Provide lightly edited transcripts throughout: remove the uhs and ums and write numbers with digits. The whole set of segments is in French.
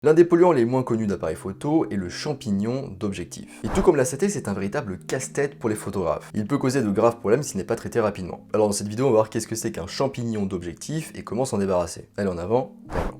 L'un des polluants les moins connus d'appareils photo est le champignon d'objectif. Et tout comme la saleté, c'est un véritable casse-tête pour les photographes. Il peut causer de graves problèmes s'il n'est pas traité rapidement. Alors dans cette vidéo, on va voir qu'est-ce que c'est qu'un champignon d'objectif et comment s'en débarrasser. Allez en avant, d'accord.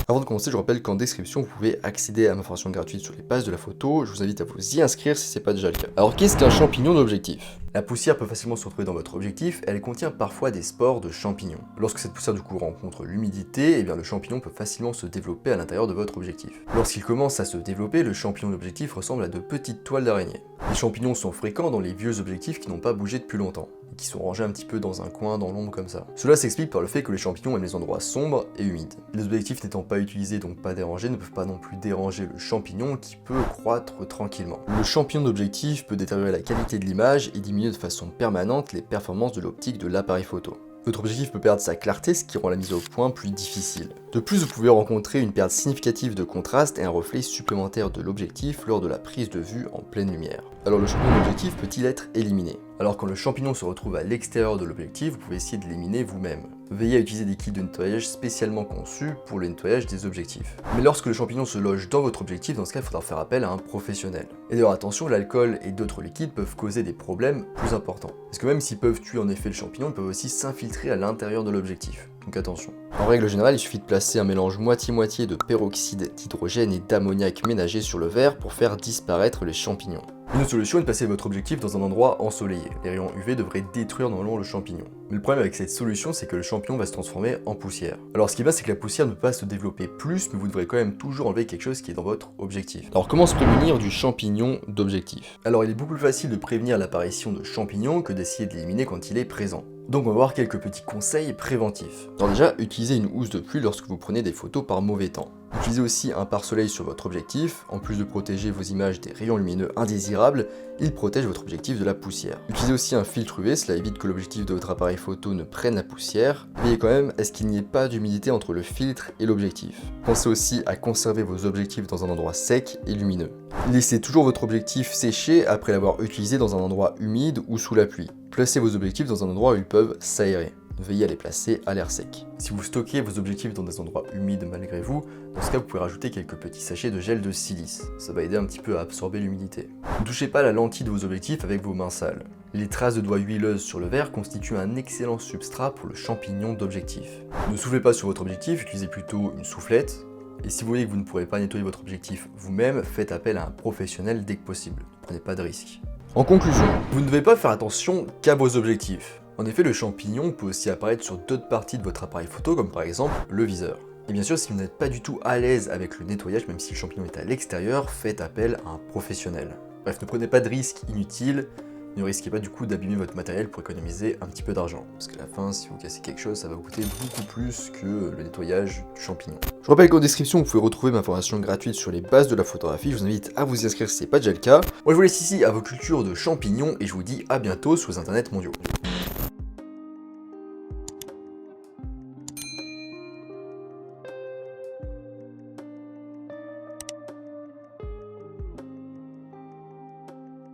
Avant de commencer, je rappelle qu'en description, vous pouvez accéder à ma formation gratuite sur les bases de la photo. Je vous invite à vous y inscrire si ce n'est pas déjà le cas. Alors, qu'est-ce qu'un champignon d'objectif? La poussière peut facilement se retrouver dans votre objectif et elle contient parfois des spores de champignons. Lorsque cette poussière du coup rencontre l'humidité, eh bien le champignon peut facilement se développer à l'intérieur de votre objectif. Lorsqu'il commence à se développer, le champignon d'objectif ressemble à de petites toiles d'araignée. Les champignons sont fréquents dans les vieux objectifs qui n'ont pas bougé depuis longtemps, et qui sont rangés un petit peu dans un coin, dans l'ombre comme ça. Cela s'explique par le fait que les champignons aiment les endroits sombres et humides. Les objectifs n'étant pas utilisés, donc pas dérangés, ne peuvent pas non plus déranger le champignon qui peut croître tranquillement. Le champignon d'objectif peut détériorer la qualité de l'image et diminuer de façon permanente les performances de l'optique de l'appareil photo. Votre objectif peut perdre sa clarté, ce qui rend la mise au point plus difficile. De plus, vous pouvez rencontrer une perte significative de contraste et un reflet supplémentaire de l'objectif lors de la prise de vue en pleine lumière. Alors le champignon d'objectif peut-il être éliminé? Alors quand le champignon se retrouve à l'extérieur de l'objectif, vous pouvez essayer de l'éliminer vous-même. Veillez à utiliser des kits de nettoyage spécialement conçus pour le nettoyage des objectifs. Mais lorsque le champignon se loge dans votre objectif, dans ce cas, il faudra faire appel à un professionnel. Et d'ailleurs attention, l'alcool et d'autres liquides peuvent causer des problèmes plus importants. Parce que même s'ils peuvent tuer en effet le champignon, ils peuvent aussi s'infiltrer à l'intérieur de l'objectif. Donc attention. En règle générale, il suffit de placer un mélange moitié-moitié de peroxyde d'hydrogène et d'ammoniac ménager sur le verre pour faire disparaître les champignons. Une autre solution est de placer votre objectif dans un endroit ensoleillé. Les rayons UV devraient détruire normalement le champignon. Mais le problème avec cette solution, c'est que le champignon va se transformer en poussière. Alors ce qui va, c'est que la poussière ne peut pas se développer plus, mais vous devrez quand même toujours enlever quelque chose qui est dans votre objectif. Alors comment se prémunir du champignon d'objectif? Alors il est beaucoup plus facile de prévenir l'apparition de champignons que d'essayer de l'éliminer quand il est présent. Donc on va voir quelques petits conseils préventifs. Alors déjà, utilisez une housse de pluie lorsque vous prenez des photos par mauvais temps. Utilisez aussi un pare-soleil sur votre objectif. En plus de protéger vos images des rayons lumineux indésirables, il protège votre objectif de la poussière. Utilisez aussi un filtre UV, cela évite que l'objectif de votre appareil photo ne prenne la poussière. Veillez quand même à ce qu'il n'y ait pas d'humidité entre le filtre et l'objectif. Pensez aussi à conserver vos objectifs dans un endroit sec et lumineux. Laissez toujours votre objectif sécher après l'avoir utilisé dans un endroit humide ou sous la pluie. Placez vos objectifs dans un endroit où ils peuvent s'aérer. Veillez à les placer à l'air sec. Si vous stockez vos objectifs dans des endroits humides malgré vous, dans ce cas vous pouvez rajouter quelques petits sachets de gel de silice. Ça va aider un petit peu à absorber l'humidité. Ne touchez pas la lentille de vos objectifs avec vos mains sales. Les traces de doigts huileuses sur le verre constituent un excellent substrat pour le champignon d'objectif. Ne soufflez pas sur votre objectif, utilisez plutôt une soufflette. Et si vous voyez que vous ne pourrez pas nettoyer votre objectif vous-même, faites appel à un professionnel dès que possible. Ne prenez pas de risques. En conclusion, vous ne devez pas faire attention qu'à vos objectifs. En effet, le champignon peut aussi apparaître sur d'autres parties de votre appareil photo, comme par exemple le viseur. Et bien sûr, si vous n'êtes pas du tout à l'aise avec le nettoyage, même si le champignon est à l'extérieur, faites appel à un professionnel. Bref, ne prenez pas de risques inutiles, ne risquez pas du coup d'abîmer votre matériel pour économiser un petit peu d'argent. Parce qu'à la fin, si vous cassez quelque chose, ça va vous coûter beaucoup plus que le nettoyage du champignon. Je rappelle qu'en description, vous pouvez retrouver ma formation gratuite sur les bases de la photographie. Je vous invite à vous y inscrire si ce n'est pas déjà le cas. Moi, je vous laisse ici à vos cultures de champignons et je vous dis à bientôt sur les internets mondiaux.